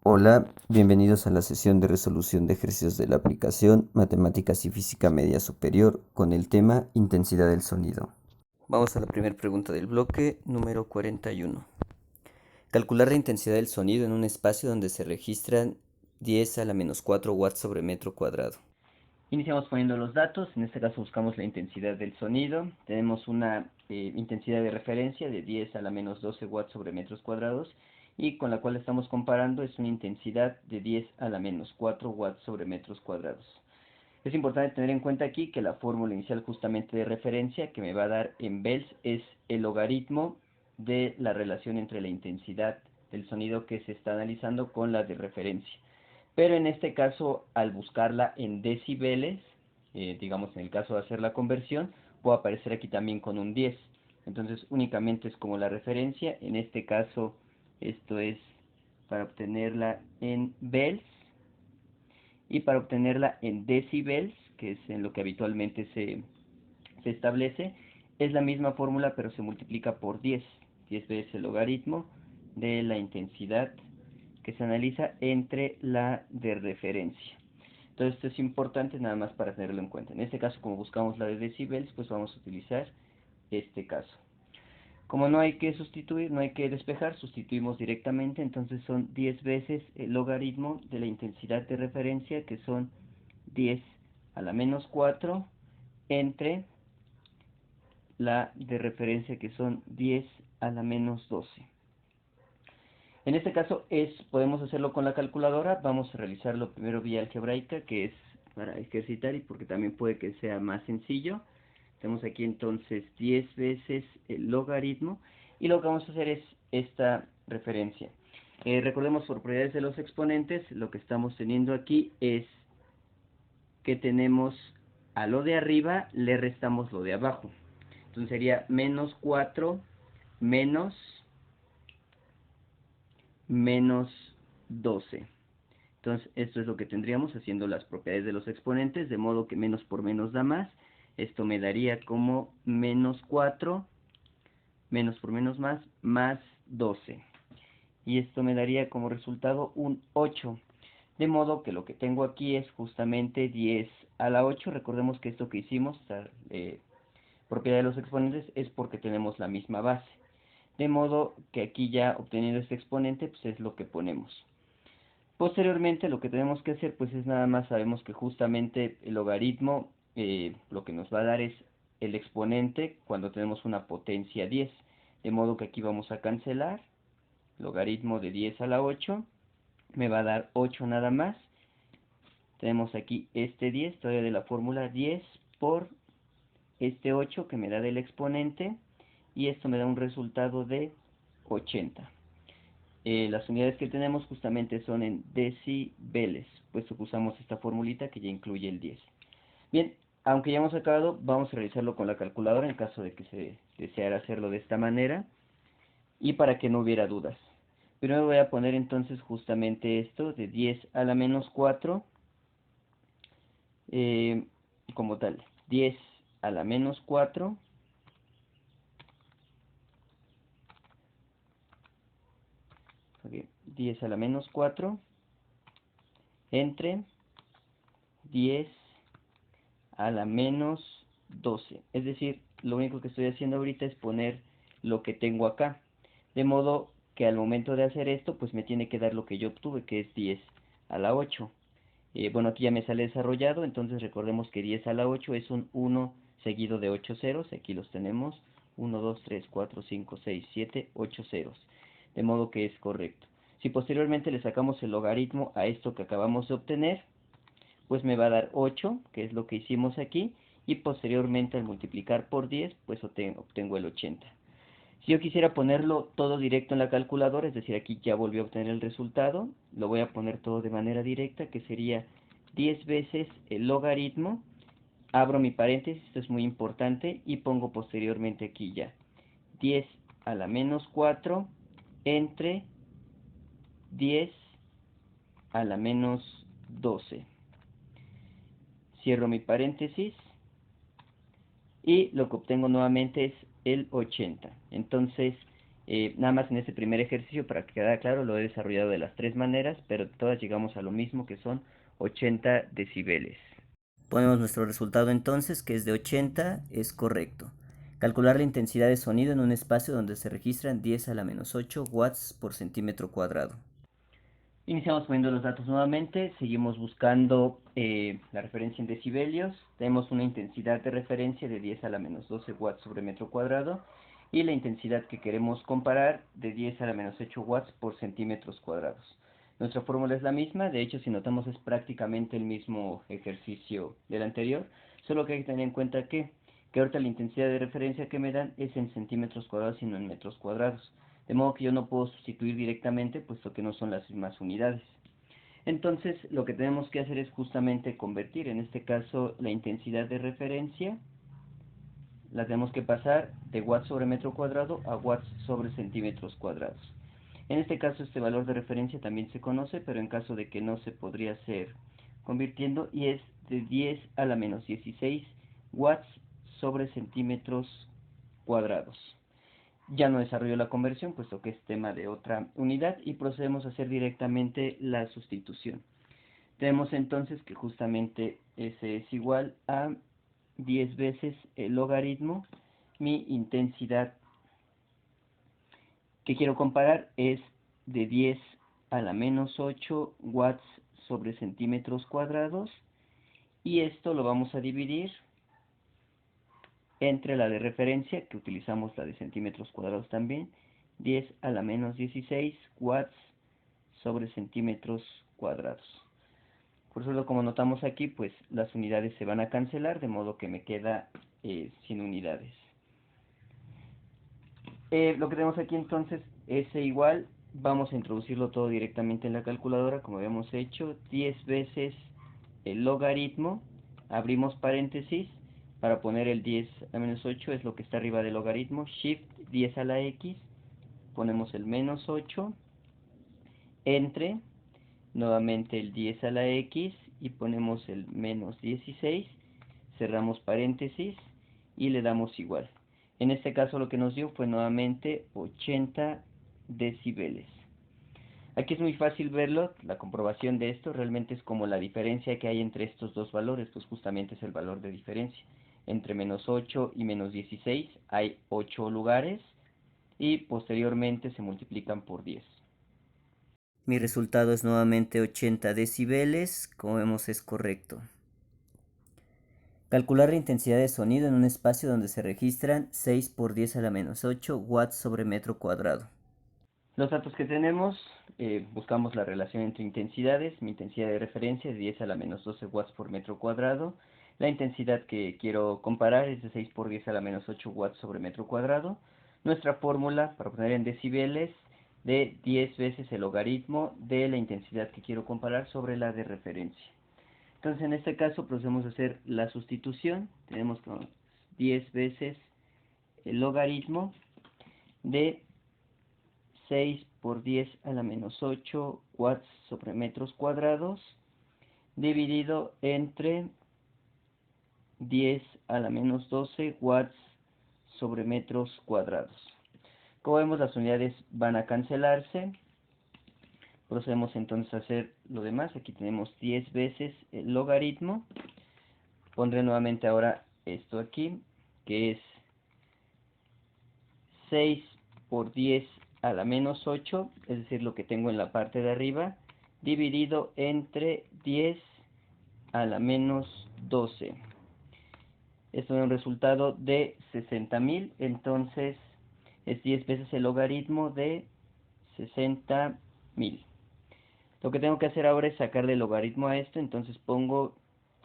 Hola, bienvenidos a la sesión de resolución de ejercicios de la aplicación Matemáticas y Física Media Superior con el tema Intensidad del sonido. Vamos a la primera pregunta del bloque número 41. Calcular la intensidad del sonido en un espacio donde se registran 10 a la menos 4 watts sobre metro cuadrado. Iniciamos poniendo los datos, en este caso buscamos la intensidad del sonido. Tenemos una intensidad de referencia de 10 a la menos 12 watts sobre metros cuadrados y con la cual estamos comparando es una intensidad de 10 a la menos 4 watts sobre metros cuadrados. Es importante tener en cuenta aquí que la fórmula inicial justamente de referencia que me va a dar en Bels es el logaritmo de la relación entre la intensidad del sonido que se está analizando con la de referencia. Pero en este caso, al buscarla en decibeles, digamos en el caso de hacer la conversión, puede aparecer aquí también con un 10. Entonces únicamente es como la referencia. En este caso, esto es para obtenerla en Bels. Y para obtenerla en decibels, que es en lo que habitualmente se establece, es la misma fórmula pero se multiplica por 10. 10 veces el logaritmo de la intensidad que se analiza entre la de referencia. Entonces esto es importante nada más para tenerlo en cuenta. En este caso, como buscamos la de decibels, pues vamos a utilizar este caso. Como no hay que sustituir, no hay que despejar, sustituimos directamente, entonces son 10 veces el logaritmo de la intensidad de referencia, que son 10 a la menos 4, entre la de referencia, que son 10 a la menos 12. En este caso podemos hacerlo con la calculadora. Vamos a realizarlo primero vía algebraica, que es para ejercitar y porque también puede que sea más sencillo. Tenemos aquí entonces 10 veces el logaritmo y lo que vamos a hacer es esta referencia. Recordemos por propiedades de los exponentes, lo que estamos teniendo aquí es que tenemos a lo de arriba le restamos lo de abajo. Entonces sería menos 4 menos 12. Entonces esto es lo que tendríamos haciendo las propiedades de los exponentes, de modo que menos por menos da más. Esto me daría como menos 4, menos por menos más 12. Y esto me daría como resultado un 8. De modo que lo que tengo aquí es justamente 10 a la 8. Recordemos que esto que hicimos, propiedad de los exponentes, es porque tenemos la misma base. De modo que aquí ya obteniendo este exponente, pues es lo que ponemos. Posteriormente lo que tenemos que hacer pues es nada más, sabemos que justamente el logaritmo lo que nos va a dar es el exponente cuando tenemos una potencia 10. De modo que aquí vamos a cancelar, logaritmo de 10 a la 8, me va a dar 8 nada más. Tenemos aquí este 10, todavía de la fórmula 10 por este 8 que me da del exponente, y esto me da un resultado de 80. Las unidades que tenemos justamente son en decibeles, puesto que usamos esta formulita que ya incluye el 10. Bien, aunque ya hemos acabado, vamos a realizarlo con la calculadora en caso de que se deseara hacerlo de esta manera y para que no hubiera dudas. Primero voy a poner entonces justamente esto de 10 a la menos 4 eh, como tal. 10 a la menos 4 okay, 10 a la menos 4 entre 10 a la menos 12. Es decir, lo único que estoy haciendo ahorita es poner lo que tengo acá. De modo que al momento de hacer esto, pues me tiene que dar lo que yo obtuve, que es 10 a la 8. Bueno, aquí ya me sale desarrollado, entonces recordemos que 10 a la 8 es un 1 seguido de 8 ceros. Aquí los tenemos, 1, 2, 3, 4, 5, 6, 7, 8 ceros. De modo que es correcto. Si posteriormente le sacamos el logaritmo a esto que acabamos de obtener, pues me va a dar 8, que es lo que hicimos aquí, y posteriormente al multiplicar por 10, pues obtengo el 80. Si yo quisiera ponerlo todo directo en la calculadora, es decir, aquí ya volví a obtener el resultado, lo voy a poner todo de manera directa, que sería 10 veces el logaritmo, abro mi paréntesis, esto es muy importante, y pongo posteriormente aquí ya 10 a la menos 4 entre 10 a la menos 12. Cierro mi paréntesis y lo que obtengo nuevamente es el 80. Entonces, Nada más en este primer ejercicio, para que quede claro, lo he desarrollado de las tres maneras, pero todas llegamos a lo mismo, que son 80 decibeles. Ponemos nuestro resultado entonces, que es de 80, es correcto. Calcular la intensidad de sonido en un espacio donde se registran 10 a la menos 8 watts por centímetro cuadrado. Iniciamos poniendo los datos nuevamente, seguimos buscando la referencia en decibelios, tenemos una intensidad de referencia de 10 a la menos 12 watts sobre metro cuadrado y la intensidad que queremos comparar de 10 a la menos 8 watts por centímetros cuadrados. Nuestra fórmula es la misma, de hecho si notamos es prácticamente el mismo ejercicio del anterior, solo que hay que tener en cuenta que ahorita la intensidad de referencia que me dan es en centímetros cuadrados y no en metros cuadrados. De modo que yo no puedo sustituir directamente, puesto que no son las mismas unidades. Entonces, lo que tenemos que hacer es justamente convertir, en este caso, la intensidad de referencia, la tenemos que pasar de watts sobre metro cuadrado a watts sobre centímetros cuadrados. En este caso, este valor de referencia también se conoce, pero en caso de que no, se podría hacer convirtiendo, y es de 10 a la menos 16 watts sobre centímetros cuadrados. Ya no desarrollo la conversión, puesto que es tema de otra unidad, y procedemos a hacer directamente la sustitución. Tenemos entonces que justamente S es igual a 10 veces el logaritmo. Mi intensidad que quiero comparar es de 10 a la menos 8 watts sobre centímetros cuadrados, y esto lo vamos a dividir entre la de referencia, que utilizamos la de centímetros cuadrados también, 10 a la menos 16 watts sobre centímetros cuadrados. Por eso, como notamos aquí, pues las unidades se van a cancelar, de modo que me queda sin unidades. Lo que tenemos aquí entonces es igual, vamos a introducirlo todo directamente en la calculadora, como habíamos hecho, 10 veces el logaritmo, abrimos paréntesis, para poner el 10 a menos 8 es lo que está arriba del logaritmo, shift 10 a la x, ponemos el menos 8, entre, nuevamente el 10 a la x y ponemos el menos 16, cerramos paréntesis y le damos igual. En este caso lo que nos dio fue nuevamente 80 decibeles. Aquí es muy fácil verlo, la comprobación de esto realmente es como la diferencia que hay entre estos dos valores, pues justamente es el valor de diferencia. Entre menos 8 y menos 16 hay 8 lugares y posteriormente se multiplican por 10. Mi resultado es nuevamente 80 decibeles, como vemos es correcto. Calcular la intensidad de sonido en un espacio donde se registran 6 por 10 a la menos 8 watts sobre metro cuadrado. Los datos que tenemos, buscamos la relación entre intensidades. Mi intensidad de referencia es 10 a la menos 12 watts por metro cuadrado. La intensidad que quiero comparar es de 6 por 10 a la menos 8 watts sobre metro cuadrado. Nuestra fórmula, para poner en decibeles, de 10 veces el logaritmo de la intensidad que quiero comparar sobre la de referencia. Entonces, en este caso, procedemos a hacer la sustitución. Tenemos que 10 veces el logaritmo de 6 por 10 a la menos 8 watts sobre metros cuadrados, dividido entre 10 a la menos 12 watts sobre metros cuadrados. Como vemos, las unidades van a cancelarse. Procedemos entonces a hacer lo demás. Aquí tenemos 10 veces el logaritmo. Pondré nuevamente ahora esto aquí, que es 6 por 10 a la menos 8, es decir, lo que tengo en la parte de arriba, dividido entre 10 a la menos 12. Esto da un resultado de 60.000, entonces es 10 veces el logaritmo de 60.000. Lo que tengo que hacer ahora es sacarle el logaritmo a esto, entonces pongo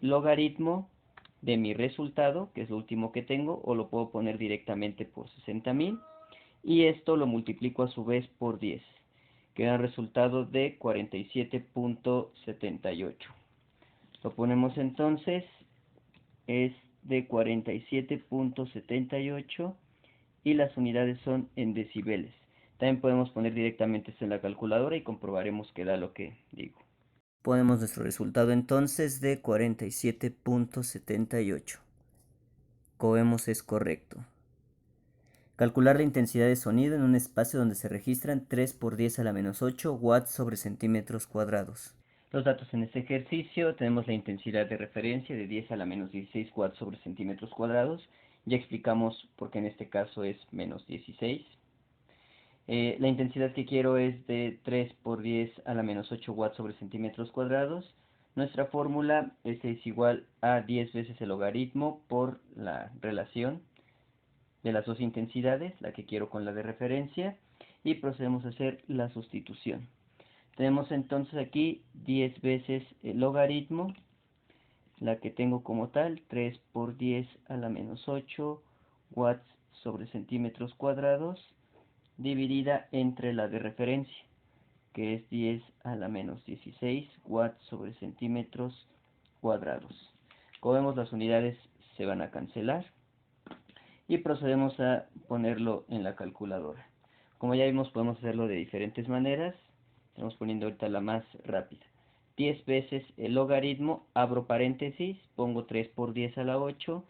logaritmo de mi resultado, que es lo último que tengo, o lo puedo poner directamente por 60.000, y esto lo multiplico a su vez por 10, que da un resultado de 47.78. Lo ponemos entonces, es de 47.78 y las unidades son en decibeles. También podemos poner directamente esto en la calculadora y comprobaremos que da lo que digo. Ponemos nuestro resultado entonces de 47.78. Como vemos es correcto. Calcular la intensidad de sonido en un espacio donde se registran 3 por 10 a la menos 8 watts sobre centímetros cuadrados. Los datos en este ejercicio: tenemos la intensidad de referencia de 10 a la menos 16 watts sobre centímetros cuadrados. Ya explicamos por qué en este caso es menos 16. La intensidad que quiero es de 3 por 10 a la menos 8 watts sobre centímetros cuadrados. Nuestra fórmula es igual a 10 veces el logaritmo por la relación de las dos intensidades, la que quiero con la de referencia, y procedemos a hacer la sustitución. Tenemos entonces aquí 10 veces el logaritmo, la que tengo como tal, 3 por 10 a la menos 8 watts sobre centímetros cuadrados, dividida entre la de referencia, que es 10 a la menos 16 watts sobre centímetros cuadrados. Como vemos, las unidades se van a cancelar y procedemos a ponerlo en la calculadora. Como ya vimos, podemos hacerlo de diferentes maneras. Estamos poniendo ahorita la más rápida. 10 veces el logaritmo, abro paréntesis, pongo 3 por 10 a la 8,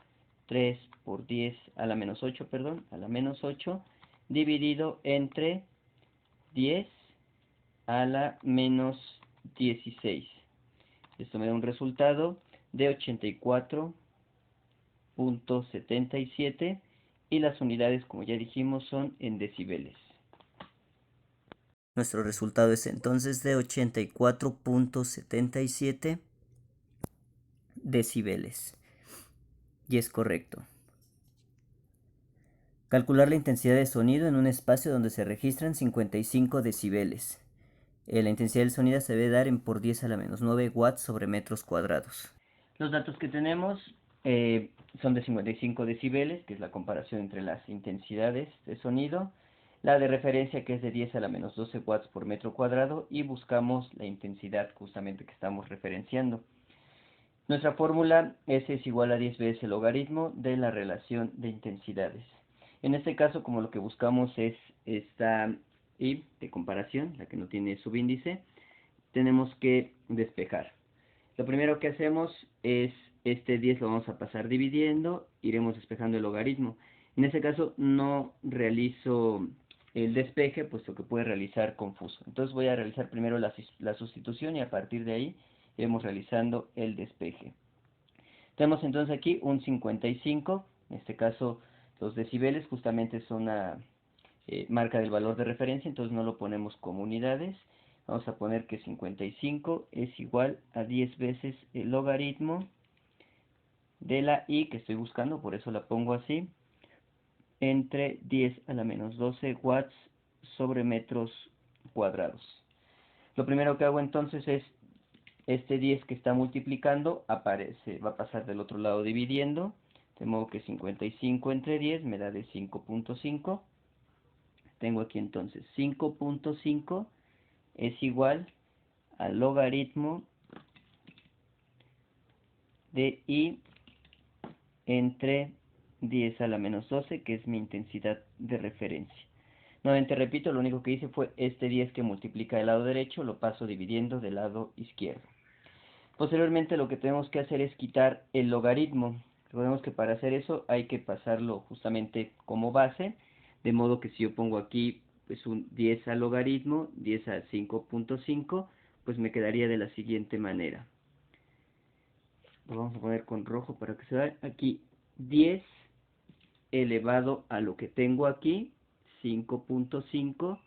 3 por 10 a la menos 8, perdón, a la menos 8, dividido entre 10 a la menos 16. Esto me da un resultado de 84.77 y las unidades, como ya dijimos, son en decibeles. Nuestro resultado es entonces de 84.77 decibeles. Y es correcto. Calcular la intensidad de sonido en un espacio donde se registran 55 decibeles. La intensidad del sonido se debe dar en por 10 a la menos 9 watts sobre metros cuadrados. Los datos que tenemos son de 55 decibeles, que es la comparación entre las intensidades de sonido. La de referencia, que es de 10 a la menos 12 watts por metro cuadrado, y buscamos la intensidad justamente que estamos referenciando. Nuestra fórmula es igual a 10 veces el logaritmo de la relación de intensidades. En este caso, como lo que buscamos es esta y de comparación, la que no tiene subíndice, tenemos que despejar. Lo primero que hacemos es este 10 lo vamos a pasar dividiendo, iremos despejando el logaritmo. En este caso no realizo el despeje, puesto que puede realizar confuso. Entonces voy a realizar primero la sustitución y a partir de ahí iremos realizando el despeje. Tenemos entonces aquí un 55, en este caso los decibeles justamente son una marca del valor de referencia, entonces no lo ponemos como unidades. Vamos a poner que 55 es igual a 10 veces el logaritmo de la I que estoy buscando, por eso la pongo así, entre 10 a la menos 12 watts sobre metros cuadrados. Lo primero que hago entonces es este 10 que está multiplicando, va a pasar del otro lado dividiendo, de modo que 55 entre 10 me da de 5.5. Tengo aquí entonces 5.5 es igual al logaritmo de I entre 10 a la menos 12, que es mi intensidad de referencia. Nuevamente repito, lo único que hice fue este 10 que multiplica el lado derecho, lo paso dividiendo del lado izquierdo. Posteriormente lo que tenemos que hacer es quitar el logaritmo. Recordemos que para hacer eso hay que pasarlo justamente como base, de modo que si yo pongo aquí pues un 10 al logaritmo, 10 a 5.5, pues me quedaría de la siguiente manera. Lo vamos a poner con rojo para que se vea. Aquí 10 elevado a lo que tengo aquí, 5.5,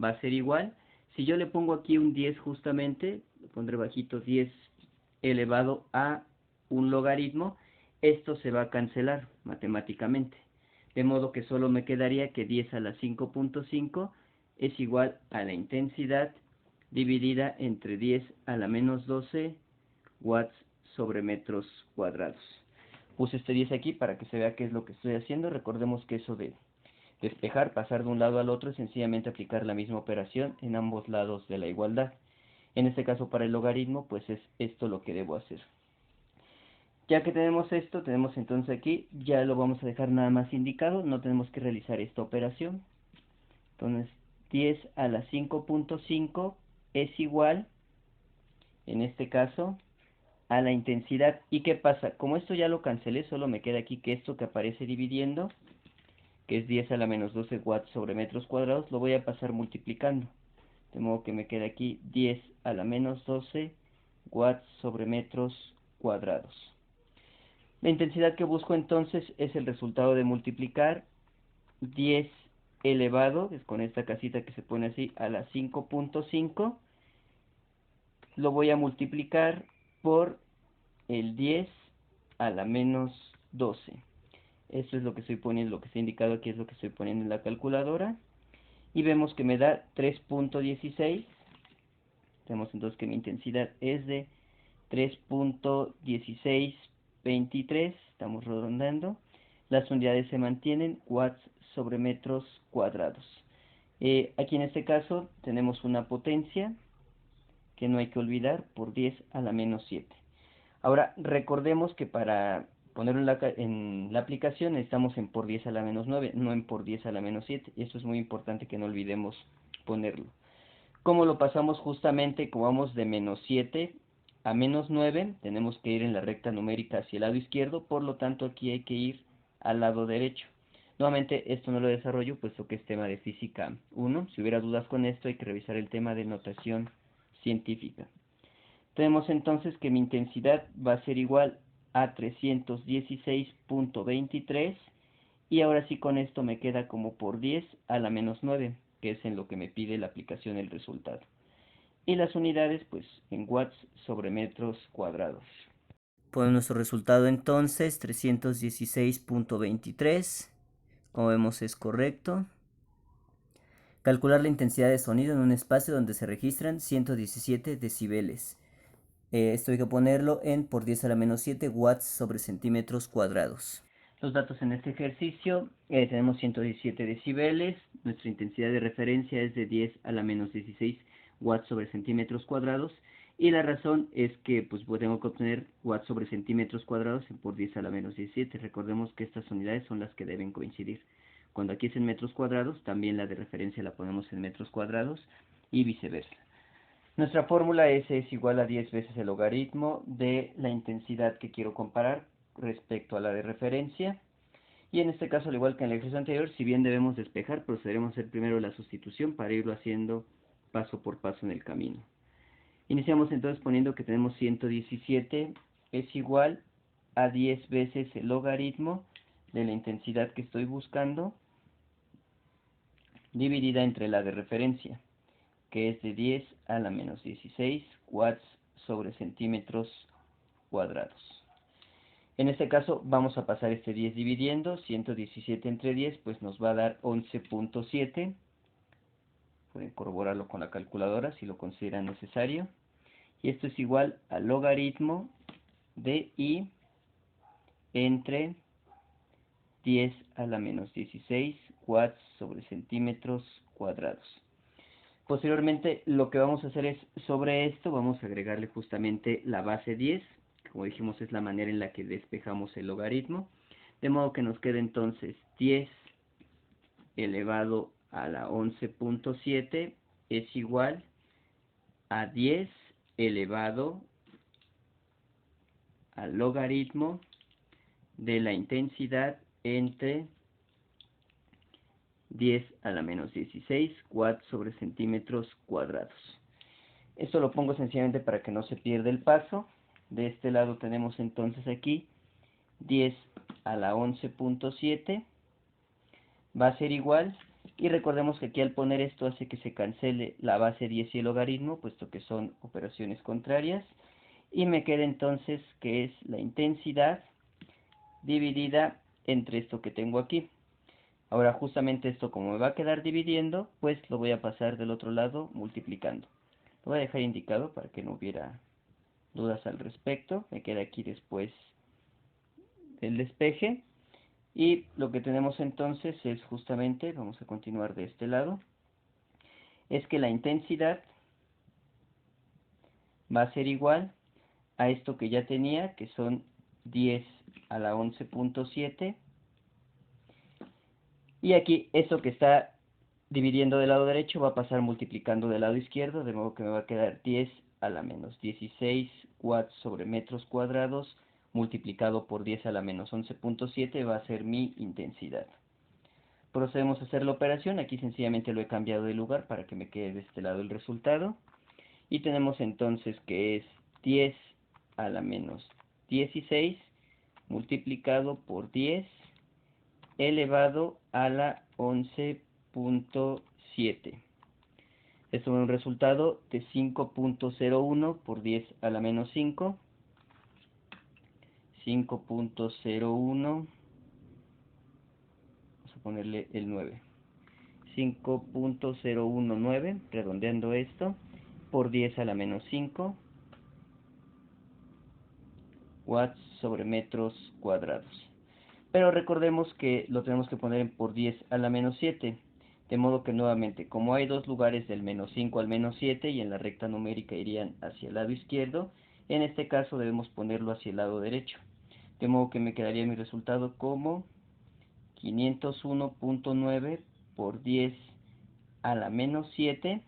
va a ser igual. Si yo le pongo aquí un 10 justamente, lo pondré bajito, 10 elevado a un logaritmo, esto se va a cancelar matemáticamente. De modo que solo me quedaría que 10 a la 5.5 es igual a la intensidad dividida entre 10 a la menos 12 watts sobre metros cuadrados. Puse este 10 aquí para que se vea qué es lo que estoy haciendo. Recordemos que eso de despejar, pasar de un lado al otro, es sencillamente aplicar la misma operación en ambos lados de la igualdad. En este caso, para el logaritmo, pues es esto lo que debo hacer. Ya que tenemos esto, tenemos entonces aquí, ya lo vamos a dejar nada más indicado, no tenemos que realizar esta operación. Entonces, 10 a la 5.5 es igual, en este caso, a la intensidad. ¿Y qué pasa? Como esto ya lo cancelé, solo me queda aquí que esto que aparece dividiendo, que es 10 a la menos 12 watts sobre metros cuadrados, lo voy a pasar multiplicando. De modo que me queda aquí 10 a la menos 12 watts sobre metros cuadrados. La intensidad que busco entonces es el resultado de multiplicar 10 elevado, es con esta casita que se pone así, a la 5.5. Lo voy a multiplicar por el 10 a la menos 12. Esto es lo que estoy poniendo, lo que está indicado aquí es lo que estoy poniendo en la calculadora. Y vemos que me da 3.16. Tenemos entonces que mi intensidad es de 3.1623. Estamos redondando. Las unidades se mantienen, watts sobre metros cuadrados. Aquí en este caso tenemos una potencia que no hay que olvidar por 10 a la menos 7. Ahora, recordemos que para ponerlo en la aplicación estamos en por 10 a la menos 9, no en por 10 a la menos 7. Y eso es muy importante que no olvidemos ponerlo. ¿Cómo lo pasamos? Justamente como vamos de menos 7 a menos 9, tenemos que ir en la recta numérica hacia el lado izquierdo, por lo tanto aquí hay que ir al lado derecho. Nuevamente, esto no lo desarrollo, puesto que es tema de física 1. Si hubiera dudas con esto, hay que revisar el tema de notación científica. Tenemos entonces que mi intensidad va a ser igual a 316.23 y ahora sí con esto me queda como por 10 a la menos 9, que es en lo que me pide la aplicación el resultado. Y las unidades pues en watts sobre metros cuadrados. Por nuestro resultado entonces 316.23, como vemos es correcto. Calcular la intensidad de sonido en un espacio donde se registran 117 decibeles. Esto hay que ponerlo en por 10 a la menos 7 watts sobre centímetros cuadrados. Los datos en este ejercicio, tenemos 117 decibeles, nuestra intensidad de referencia es de 10 a la menos 16 watts sobre centímetros cuadrados, y la razón es que pues tengo que obtener watts sobre centímetros cuadrados en por 10 a la menos 17. Recordemos que estas unidades son las que deben coincidir. Cuando aquí es en metros cuadrados, también la de referencia la ponemos en metros cuadrados y viceversa. Nuestra fórmula S es igual a 10 veces el logaritmo de la intensidad que quiero comparar respecto a la de referencia. Y en este caso, al igual que en el ejercicio anterior, si bien debemos despejar, procederemos a hacer primero la sustitución para irlo haciendo paso por paso en el camino. Iniciamos entonces poniendo que tenemos 117 es igual a 10 veces el logaritmo de la intensidad que estoy buscando, dividida entre la de referencia, que es de 10 a la menos 16 watts sobre centímetros cuadrados. En este caso vamos a pasar este 10 dividiendo, 117 entre 10 pues nos va a dar 11.7. Pueden corroborarlo con la calculadora si lo consideran necesario. Y esto es igual al logaritmo de I entre 10 a la menos 16 watts sobre centímetros cuadrados. Posteriormente lo que vamos a hacer es, sobre esto vamos a agregarle justamente la base 10, como dijimos es la manera en la que despejamos el logaritmo, de modo que nos queda entonces 10 elevado a la 11.7 es igual a 10 elevado al logaritmo de la intensidad entre 10 a la menos 16 watts sobre centímetros cuadrados. Esto lo pongo sencillamente para que no se pierda el paso. De este lado tenemos entonces aquí 10 a la 11.7 va a ser igual, y recordemos que aquí al poner esto hace que se cancele la base 10 y el logaritmo, puesto que son operaciones contrarias, y me queda entonces que es la intensidad dividida entre esto que tengo aquí. Ahora justamente esto, como me va a quedar dividiendo, pues lo voy a pasar del otro lado multiplicando. Lo voy a dejar indicado para que no hubiera dudas al respecto. Me queda aquí después el despeje. Y lo que tenemos entonces es justamente, vamos a continuar de este lado, es que la intensidad va a ser igual a esto que ya tenía, que son 10 a la 11.7. Y aquí esto que está dividiendo del lado derecho va a pasar multiplicando del lado izquierdo, de modo que me va a quedar 10 a la menos 16 watts sobre metros cuadrados multiplicado por 10 a la menos 11.7 va a ser mi intensidad. Procedemos a hacer la operación. Aquí sencillamente lo he cambiado de lugar para que me quede de este lado el resultado. Y tenemos entonces que es 10 a la menos 16 multiplicado por 10 elevado a la 11.7. Esto es un resultado de 5.01 por 10 a la menos 5. 5.01, vamos a ponerle el 9. 5.019, redondeando esto, por 10 a la menos 5 watts sobre metros cuadrados. Pero recordemos que lo tenemos que poner en por 10 a la menos 7. De modo que nuevamente, como hay dos lugares del menos 5 al menos 7 y en la recta numérica irían hacia el lado izquierdo, en este caso debemos ponerlo hacia el lado derecho. De modo que me quedaría mi resultado como 501.9 por 10 a la menos 7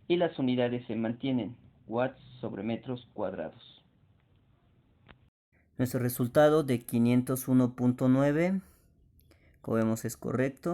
y las unidades se mantienen, watts sobre metros cuadrados. Nuestro resultado de 501.9, como vemos, es correcto.